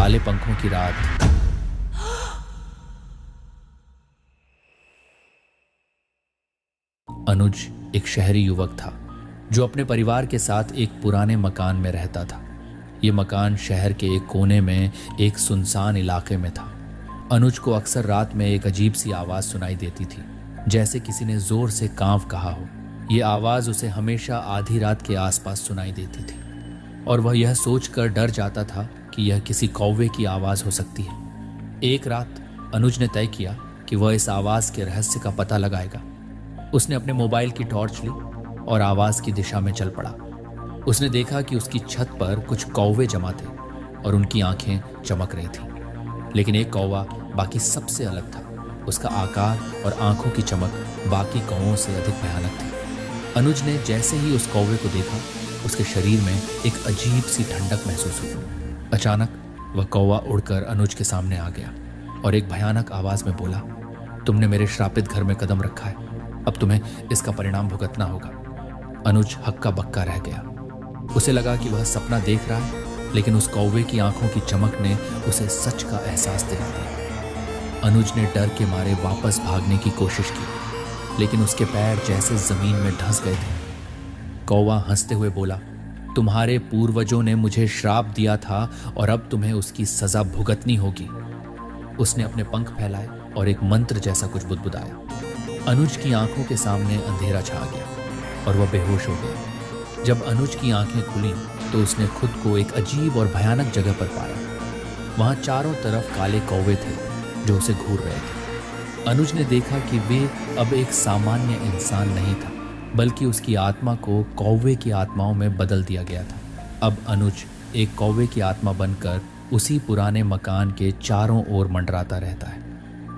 काले पंखों की रात। अनुज एक शहरी युवक था जो अपने परिवार के साथ एक पुराने मकान में रहता था। ये मकान शहर के एक कोने में एक सुनसान इलाके में था। अनुज को अक्सर रात में एक अजीब सी आवाज सुनाई देती थी, जैसे किसी ने जोर से कांव कहा हो। ये आवाज उसे हमेशा आधी रात के आसपास सुनाई देती थी और वह यह सोचकर डर जाता था कि यह किसी कौवे की आवाज हो सकती है। एक रात अनुज ने तय किया कि वह इस आवाज के रहस्य का पता लगाएगा। उसने अपने मोबाइल की टॉर्च ली और आवाज की दिशा में चल पड़ा। उसने देखा कि उसकी छत पर कुछ कौवे जमा थे और उनकी आंखें चमक रही थीं। लेकिन एक कौवा बाकी सबसे अलग था। उसका आकार और आंखों की चमक बाकी कौवों से अधिक भयानक थी। अनुज ने जैसे ही उस कौवे को देखा, उसके शरीर में एक अजीब सी ठंडक महसूस हुई। अचानक वह कौवा उड़कर अनुज के सामने आ गया और एक भयानक आवाज में बोला, तुमने मेरे श्रापित घर में कदम रखा है, अब तुम्हें इसका परिणाम भुगतना होगा। अनुज हक्का बक्का रह गया। उसे लगा कि वह सपना देख रहा है, लेकिन उस कौवे की आंखों की चमक ने उसे सच का एहसास दिला दिया। अनुज ने डर के मारे वापस भागने की कोशिश की, लेकिन उसके पैर जैसे जमीन में धंस गए थे। कौवा हंसते हुए बोला, तुम्हारे पूर्वजों ने मुझे श्राप दिया था और अब तुम्हें उसकी सजा भुगतनी होगी। उसने अपने पंख फैलाए और एक मंत्र जैसा कुछ बुदबुदाया। अनुज की आंखों के सामने अंधेरा छा गया और वह बेहोश हो गया। जब अनुज की आंखें खुली तो उसने खुद को एक अजीब और भयानक जगह पर पाया। वहां चारों तरफ काले कौवे थे जो उसे घूर रहे थे। अनुज ने देखा कि वे अब एक सामान्य इंसान नहीं था, बल्कि उसकी आत्मा को कौवे की आत्माओं में बदल दिया गया था। अब अनुज एक कौवे की आत्मा बनकर उसी पुराने मकान के चारों ओर मंडराता रहता है।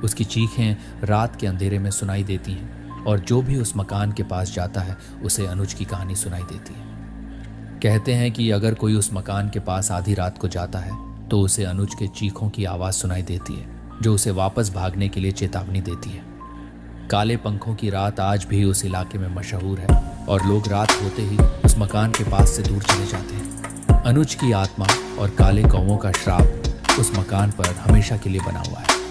उसकी चीखें रात के अंधेरे में सुनाई देती हैं और जो भी उस मकान के पास जाता है उसे अनुज की कहानी सुनाई देती है। कहते हैं कि अगर कोई उस मकान के पास आधी रात को जाता है तो उसे अनुज के चीखों की आवाज़ सुनाई देती है, जो उसे वापस भागने के लिए चेतावनी देती है। काले पंखों की रात आज भी उस इलाके में मशहूर है और लोग रात होते ही उस मकान के पास से दूर चले जाते हैं। अनुज की आत्मा और काले कौवों का श्राप उस मकान पर हमेशा के लिए बना हुआ है।